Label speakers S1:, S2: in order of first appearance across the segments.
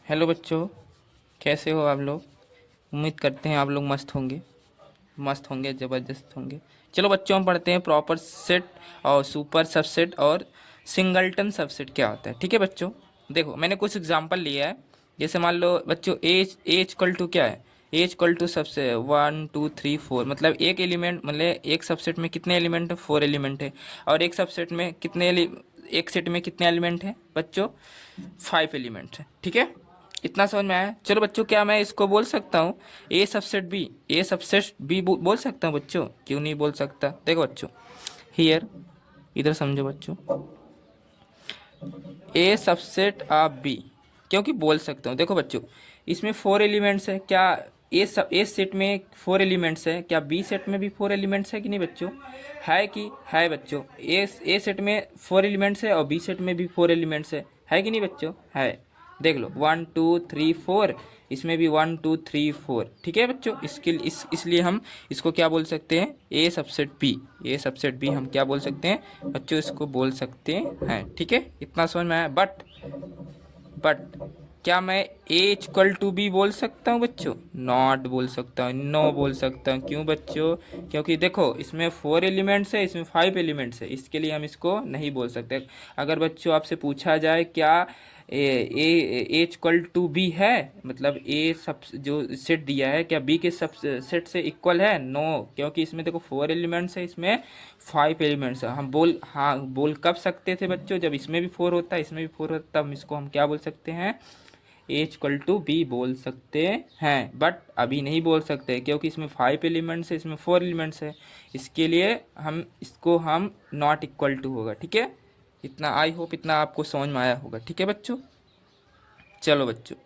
S1: Hello बच्चों, कैसे हो आप लोग। उम्मीद करते हैं आप लोग मस्त होंगे, ज़बरदस्त होंगे। चलो बच्चों, हम पढ़ते हैं प्रॉपर सेट और सुपर सबसेट और सिंगलटन सबसेट क्या होता है। ठीक है बच्चों, देखो मैंने कुछ एग्जांपल लिया है। जैसे मान लो बच्चों, एज इक्वल टू क्या है, एज इक्वल टू सबसे 1 2 3 4, मतलब एक एलिमेंट, मतलब एक सबसेट में कितने एलिमेंट है, 4 एलिमेंट है। और एक सबसेट में एक सेट में कितने एलिमेंट है बच्चों, 5 एलिमेंट है। ठीक है, इतना समझ में आया। चलो बच्चों, क्या मैं इसको बोल सकता हूँ ए सबसेट बी बोल सकता हूँ बच्चों, क्यों नहीं बोल सकता। देखो बच्चों, हियर, इधर समझो बच्चों, ए सबसेट ऑफ बी, क्योंकि बोल सकता हूँ। देखो बच्चों, इसमें 4 एलिमेंट्स है क्या, ए सेट में 4 एलिमेंट्स है क्या, बी सेट में भी 4 एलिमेंट्स है कि नहीं बच्चों, है कि है बच्चों। ए सेट में 4 एलिमेंट्स है और बी सेट में भी 4 एलिमेंट्स है कि नहीं बच्चों, है। देख लो 1 2 3 4, इसमें भी 1 2 3 4। ठीक है बच्चों, इसलिए हम इसको क्या बोल सकते हैं, ए सबसेट बी हम क्या बोल सकते हैं बच्चों, इसको बोल सकते हैं। ठीक है, इतना समझ में आया। बट क्या मैं ए इक्वल टू बी बोल सकता हूँ बच्चों, नॉट बोल सकता हूँ, नो बोल सकता हूँ। क्यों बच्चों, क्योंकि देखो इसमें 4 एलिमेंट्स है, इसमें 5 एलिमेंट्स है, इसके लिए हम इसको नहीं बोल सकते। अगर बच्चों आपसे पूछा जाए क्या ए इक्वल टू बी है, मतलब ए सब जो सेट दिया है क्या बी के सब सेट से इक्वल है, नो। क्योंकि इसमें देखो 4 एलिमेंट्स है, इसमें 5 एलिमेंट्स है। हम बोल कब सकते थे बच्चों, जब इसमें भी 4 होता है, इसमें भी 4 होता है, तब इसको हम क्या बोल सकते हैं, ए इक्वल टू बी बोल सकते हैं। बट अभी नहीं बोल सकते, क्योंकि इसमें 5 एलिमेंट्स है, इसमें 4 एलिमेंट्स है, इसके लिए हम नॉट इक्वल टू होगा। ठीक है, इतना आई होप इतना आपको समझ में आया होगा। ठीक है बच्चों, चलो बच्चों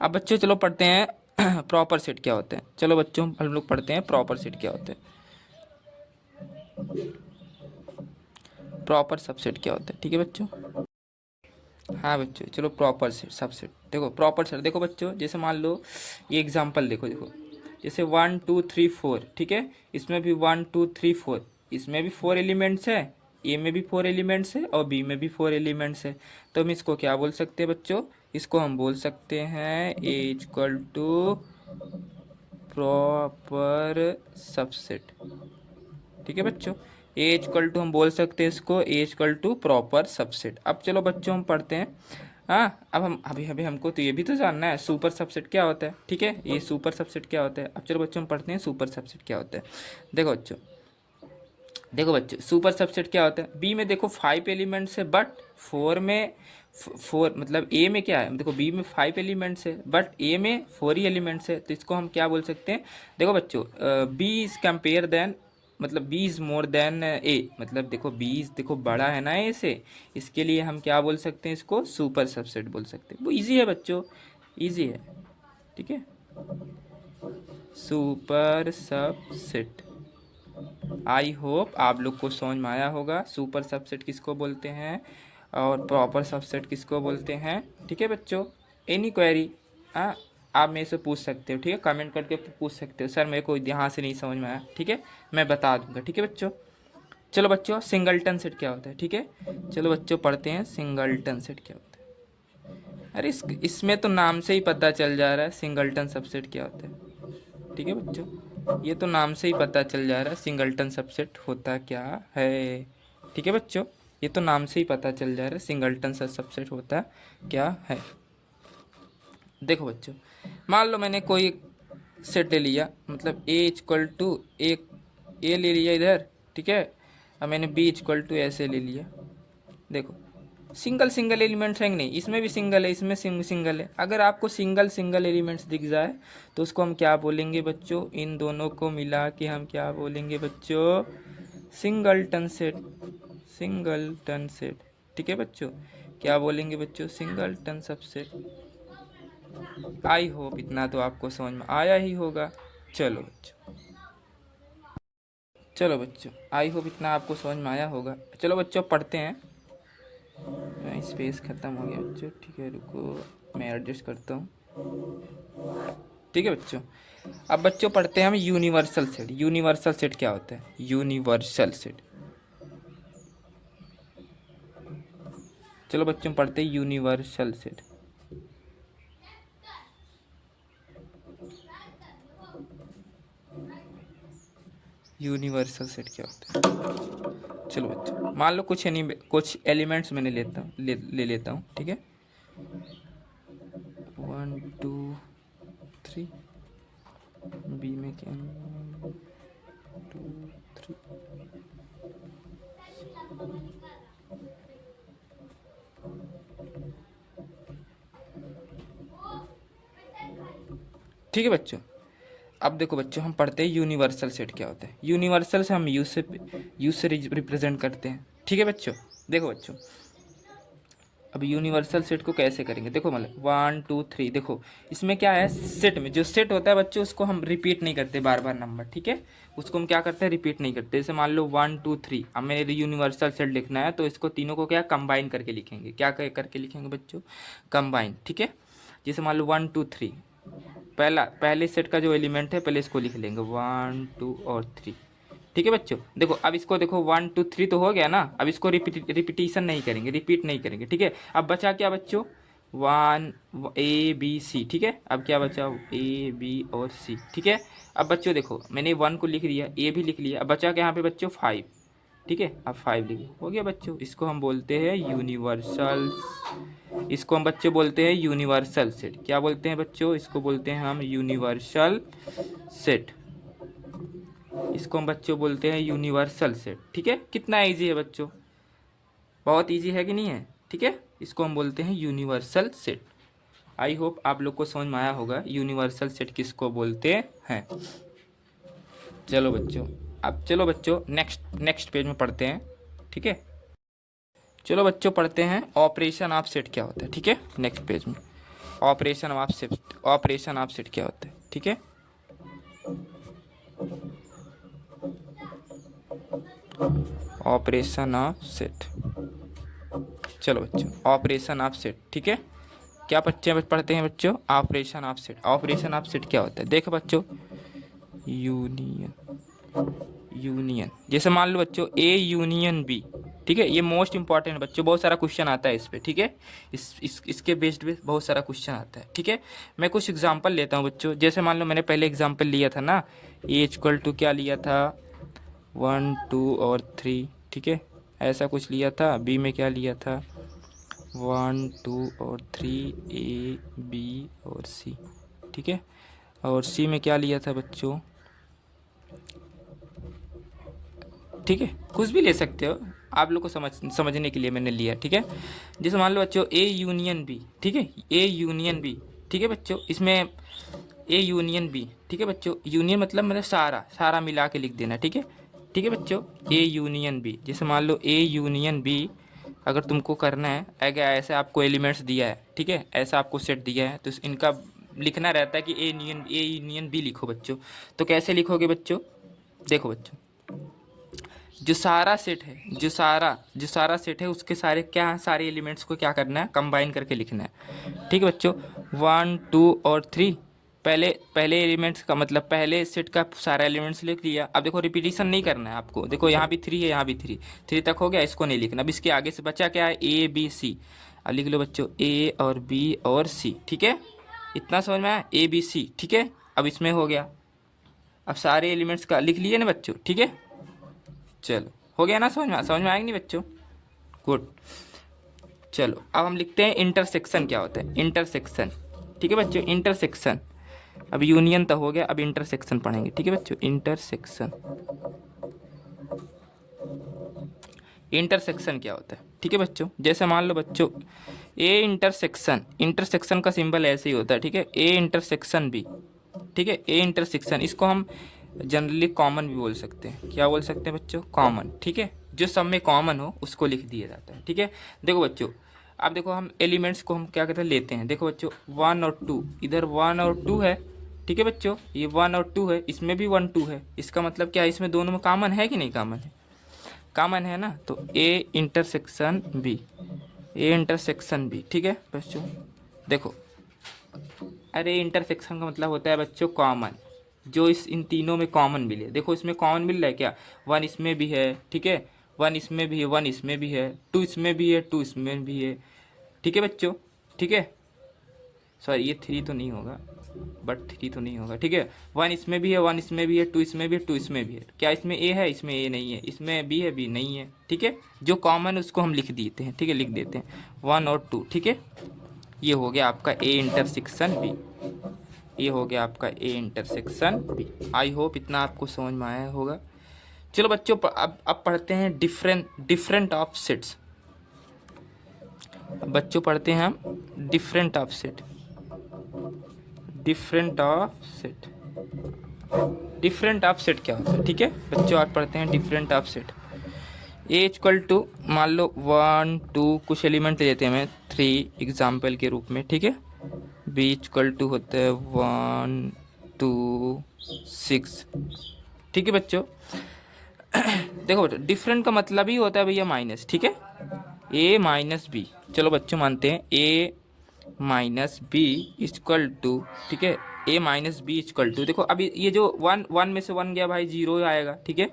S1: अब बच्चों चलो पढ़ते हैं प्रॉपर सेट क्या होते हैं। चलो बच्चों, हम लोग पढ़ते हैं प्रॉपर सेट क्या होते हैं, प्रॉपर सबसेट क्या होता है। ठीक है बच्चों, हाँ बच्चों, चलो प्रॉपर सेट सबसेट देखो, प्रॉपर सेट देखो बच्चों, जैसे मान लो ये एग्जांपल देखो देखो, जैसे 1 2 3 4। ठीक है, इसमें भी 1 2 3 4, इसमें भी 4 एलिमेंट्स है, ए में भी 4 एलिमेंट्स है और बी में भी 4 एलिमेंट्स है। तो हम इसको क्या बोल सकते हैं बच्चों, इसको हम बोल सकते हैं ए इक्वल टू प्रॉपर सबसेट। ठीक है बच्चों, ए इक्वल टू हम बोल सकते हैं इसको, ए इक्वल टू प्रॉपर सबसेट। अब चलो बच्चों हम पढ़ते हैं। हाँ, अब हम अभी अभी हमको तो ये भी तो जानना है सुपर सबसेट क्या होता है। ठीक है, ये सुपर सबसेट क्या होता है। अब चलो बच्चों हम पढ़ते हैं सुपर सबसेट क्या होता है। देखो बच्चों, सुपर सबसेट क्या होता है, बी में देखो 5 एलिमेंट्स है, बट 4 में 4, मतलब ए में क्या है, देखो बी में 5 एलिमेंट्स है बट ए में 4 ही एलिमेंट्स है, तो इसको हम क्या बोल सकते हैं। देखो बच्चों, बी इज कंपेयर देन, मतलब बी इज मोर देन ए, मतलब देखो बी इज देखो बड़ा है ना ए से, इसके लिए हम क्या बोल सकते हैं, इसको सुपर सबसेट बोल सकते हैं। वो इजी है बच्चों, इजी है। ठीक है, सुपर सबसेट, आई होप आप लोग को समझ में आया होगा सुपर सबसेट किसको बोलते हैं और प्रॉपर सबसेट किसको बोलते हैं। ठीक है बच्चों, एनी क्वेरी आप मेरे से पूछ सकते हो। ठीक है, कमेंट करके पूछ सकते हो, सर मेरे को यहाँ से नहीं समझ में आया। ठीक है, मैं बता दूंगा। ठीक है बच्चों, चलो बच्चों सिंगलटन सेट क्या होता है। ठीक है, चलो बच्चों पढ़ते हैं सिंगलटन सेट क्या होता है। अरे इसमें तो नाम से ही पता चल जा रहा है सिंगलटन सबसेट क्या होता है। ठीक है बच्चों, ये तो नाम से ही पता चल जा रहा है सिंगलटन सबसेट होता क्या है। ठीक है बच्चों, ये तो नाम से ही पता चल जा रहा है सिंगलटन सबसेट होता क्या है। देखो बच्चों, मान लो मैंने कोई सेट ले लिया, मतलब ए इक्वल टू एक ए ले लिया इधर। ठीक है, और मैंने बी इक्वल टू ऐसे ले लिया। देखो सिंगल सिंगल एलिमेंट्स है कि नहीं, इसमें भी सिंगल है, इसमें सिंगल है। अगर आपको सिंगल सिंगल एलिमेंट्स दिख जाए तो उसको हम क्या बोलेंगे बच्चों, इन दोनों को मिला के हम क्या बोलेंगे बच्चों, सिंगलटन सेट, सिंगलटन सेट। ठीक है बच्चों, क्या बोलेंगे बच्चों, सिंगलटन सबसेट। आई होप इतना तो आपको समझ में आया ही होगा। चलो बच्चों, चलो बच्चों, आई होप इतना आपको समझ में आया होगा। चलो बच्चों पढ़ते हैं। स्पेस ख़त्म हो गया बच्चों, ठीक है रुको मैं एडजस्ट करता हूँ। ठीक है बच्चों, अब बच्चों पढ़ते हैं हम यूनिवर्सल सेट। यूनिवर्सल सेट क्या होता है, यूनिवर्सल सेट। चलो बच्चों पढ़ते हैं यूनिवर्सल सेट। यूनिवर्सल सेट क्या होता है। चलो बच्चों, मान लो कुछ एलिमेंट्स मैंने ले लेता हूँ, ठीक है। 1 2 3, बी में क्या 2 3, ठीक है बच्चों। अब देखो बच्चों, हम पढ़ते हैं यूनिवर्सल सेट क्या होता है। यूनिवर्सल से हम यूज से रिप्रेजेंट करते हैं, ठीक है बच्चों। देखो बच्चों, अब यूनिवर्सल सेट को कैसे करेंगे, देखो मतलब 1 2 3, देखो इसमें क्या है, सेट में जो सेट होता है बच्चों, उसको हम रिपीट नहीं करते बार बार नंबर, ठीक है। उसको हम क्या करते हैं, रिपीट नहीं करते। जैसे मान लो 1 2 3, अब मेरे यूनिवर्सल सेट लिखना है तो इसको तीनों को क्या कंबाइन करके लिखेंगे, क्या करके लिखेंगे बच्चों, कंबाइन, ठीक है। जैसे मान लो 1 2 3, पहले सेट का जो एलिमेंट है पहले इसको लिख लेंगे 1 2 और 3, ठीक है बच्चों। देखो अब इसको देखो 1 2 3 तो हो गया ना, अब इसको रिपीटिशन नहीं करेंगे, रिपीट नहीं करेंगे, ठीक है। अब बचा क्या बच्चों, 1 ए बी सी, ठीक है। अब क्या बचा, ए बी और सी, ठीक है। अब बच्चों देखो मैंने 1 को लिख लिया, ए भी लिख लिया, अब बचा क्या यहाँ पे बच्चों 5, ठीक है। अब 5 लिखिए, हो गया बच्चों। इसको हम बोलते हैं यूनिवर्सल, इसको हम बच्चों बोलते हैं यूनिवर्सल सेट। क्या बोलते हैं बच्चों, इसको बोलते हैं हम यूनिवर्सल सेट। इसको हम बच्चों बोलते हैं यूनिवर्सल सेट, ठीक है। कितना इजी है बच्चों, बहुत इजी है कि नहीं है, ठीक है। इसको हम बोलते हैं यूनिवर्सल सेट। आई होप आप लोग को समझ में आया होगा यूनिवर्सल सेट किसको बोलते हैं। चलो बच्चों, अब चलो बच्चों नेक्स्ट पेज में पढ़ते हैं, ठीक है। चलो बच्चों पढ़ते हैं ऑपरेशन ऑफ सेट क्या होता है, ठीक है। नेक्स्ट पेज में ऑपरेशन ऑफ सेट क्या होता है, ठीक है। ऑपरेशन ऑफ सेट, चलो बच्चों ऑपरेशन ऑफ सेट, ठीक है। क्या बच्चे पढ़ते हैं बच्चों, operation of set. Operation of set क्या होता है, देखो बच्चों, यूनियन जैसे मान लो बच्चों ए यूनियन बी, ठीक है। ये मोस्ट इंपॉर्टेंट है बच्चों, बहुत सारा क्वेश्चन आता है इस पे, ठीक है। इसके बेस्ड पे बहुत सारा क्वेश्चन आता है, ठीक है। मैं कुछ एग्जांपल लेता हूँ बच्चों। जैसे मान लो मैंने पहले एग्जांपल लिया था ना, ए इक्वल टू क्या लिया था, 1 2 और 3, ठीक है। ऐसा कुछ लिया था। बी में क्या लिया था, 1 2 और 3, ए बी और सी, ठीक है। और सी में क्या लिया था बच्चों, ठीक है। कुछ भी ले सकते हो, आप लोग को समझने के लिए मैंने लिया, ठीक है। जैसे मान लो बच्चों ए यूनियन बी, ठीक है। ए यूनियन बी, ठीक है बच्चों। इसमें ए यूनियन बी, ठीक है बच्चों। यूनियन मतलब मैंने सारा मिला के लिख देना, ठीक है, ठीक है बच्चों। ए यूनियन बी, जैसे मान लो ए यूनियन बी अगर तुमको करना है, अगर ऐसे आपको एलिमेंट्स दिया है, ठीक है, ऐसा आपको सेट दिया है, तो इनका लिखना रहता है कि ए यूनियन बी लिखो बच्चों। तो कैसे लिखोगे बच्चों, देखो बच्चों, जो सारा सेट है, जो सारा सेट है उसके सारे एलिमेंट्स को क्या करना है, कंबाइन करके लिखना है, ठीक है बच्चों। 1 2 और 3, पहले एलिमेंट्स का मतलब पहले सेट का सारा एलिमेंट्स लिख लिया। अब देखो रिपीटिशन नहीं करना है आपको, देखो यहाँ भी 3 है, यहाँ भी 3 तक हो गया, इसको नहीं लिखना। अब इसके आगे से बचा क्या है, ए बी सी। अब लिख लो बच्चों ए और बी और सी, ठीक है। इतना समझ में आया, ए बी सी, ठीक है। अब इसमें हो गया, अब सारे एलिमेंट्स का लिख लिए ना बच्चों, ठीक है। चलो हो गया ना, समझ में आएगा नहीं बच्चों, गुड। चलो अब हम लिखते हैं इंटरसेक्शन क्या होता है, इंटरसेक्शन, ठीक है बच्चों। इंटरसेक्शन, अब यूनियन तो हो गया, अब इंटरसेक्शन पढ़ेंगे, ठीक है बच्चों। इंटरसेक्शन क्या होता है, ठीक है बच्चों। जैसे मान लो बच्चों ए इंटरसेक्शन का सिंबल ऐसे ही होता है, ठीक है। ए इंटरसेक्शन बी, ठीक है। ए इंटरसेक्शन, इसको हम जनरली कॉमन भी बोल सकते हैं। क्या बोल सकते हैं बच्चों, कॉमन, ठीक है। जो सब में कॉमन हो उसको लिख दिया जाता है, ठीक है। देखो बच्चों, अब देखो हम एलिमेंट्स को हम क्या कहते हैं, लेते हैं। देखो बच्चों 1 और 2, इधर 1 और 2 है, ठीक है बच्चों। ये 1 और 2 है, इसमें भी 1 2 है। इसका मतलब क्या है, इसमें दोनों में कॉमन है कि नहीं, कॉमन है, कॉमन है ना। तो ए इंटरसेक्शन बी, ठीक है बच्चों। देखो अरे इंटरसेक्शन का मतलब होता है बच्चों कॉमन, जो इन तीनों में कॉमन मिले। देखो इसमें कॉमन मिल रहा है क्या, 1 इसमें भी है, ठीक है। 1 इसमें भी है, 1 इसमें भी है, 2 इसमें भी है, 2 इसमें भी है, ठीक है बच्चों, ठीक है। सॉरी ये 3 तो नहीं होगा, बट 3 तो नहीं होगा, ठीक है। 1 इसमें भी है, 1 इसमें भी है, 2 इसमें भी है, 2 इसमें भी है। क्या इसमें ए है? इसमें ए नहीं है। इसमें बी है? बी नहीं है, ठीक है। जो कॉमन है उसको हम लिख देते हैं, ठीक है, लिख देते हैं 1 और 2, ठीक है। ये हो गया आपका ए इंटरसेक्शन बी, ये हो गया आपका A intersection B. I hope इतना आपको समझ में आया होगा। चलो बच्चों अब पढ़ते हैं डिफरेंट ऑफ सेट्स। बच्चों पढ़ते हैं हम different of set. Different of set, different of set क्या होता है, ठीक है बच्चों। आज पढ़ते हैं different of set. A equal to मान लो 1 2 कुछ एलिमेंट ले लेते हैं हमें 3 एग्जाम्पल के रूप में, ठीक है। बी इक्वल टू होता है 1 2 6, ठीक है बच्चों। देखो बच्चों, डिफरेंट का मतलब ही होता है भैया माइनस, ठीक है। ए माइनस बी, चलो बच्चों मानते हैं ए माइनस बी इक्वल टू, ठीक है, ए माइनस बी इक्वल टू। देखो अभी ये जो 1 में से 1 गया भाई 0 आएगा, ठीक है।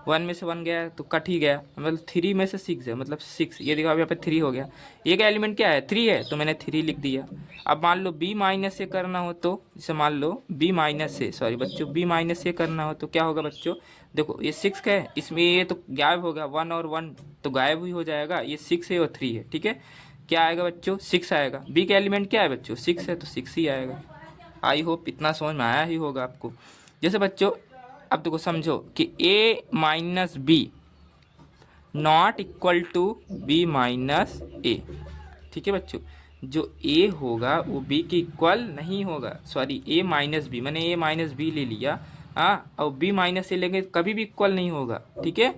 S1: 1 में से 1 गया तो कट ही गया, मतलब 3 में से 6 है, मतलब 6। ये देखो अब यहाँ पे 3 हो गया। ये का एलिमेंट क्या है? 3 है, तो मैंने 3 लिख दिया। अब मान लो बी माइनस से करना हो तो, जैसे मान लो बी माइनस से, सॉरी बच्चों, बी माइनस से करना हो तो क्या होगा बच्चों? देखो ये 6 का है, इसमें ये तो गायब हो गया, 1 और 1 तो गायब ही हो जाएगा। ये 6 है और 3 है, ठीक है। क्या आएगा बच्चों? 6 आएगा। बी का एलिमेंट क्या है बच्चों? 6 है, तो 6 ही आएगा। आई होप इतना समझ में आया ही होगा आपको। जैसे बच्चों अब देखो समझो कि A minus B not equal to B minus A, ठीक है बच्चों। जो ए होगा वो बी के इक्वल नहीं होगा, सॉरी ए माइनस बी, मैंने ए माइनस बी ले लिया, हाँ, और बी माइनस ए लेंगे कभी भी इक्वल नहीं होगा, ठीक है।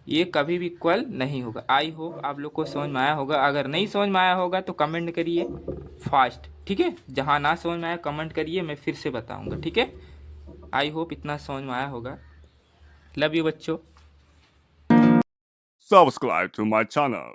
S1: ये कभी भी इक्वल नहीं होगा। आई होप आप लोग को समझ में आया होगा। अगर नहीं समझ में आया होगा तो कमेंट करिए फास्ट, ठीक है। जहाँ ना समझ में आया कमेंट करिए, मैं फिर से बताऊंगा, ठीक है। आई होप इतना समझ में आया होगा। लव यू बच्चों।
S2: Subscribe to my channel.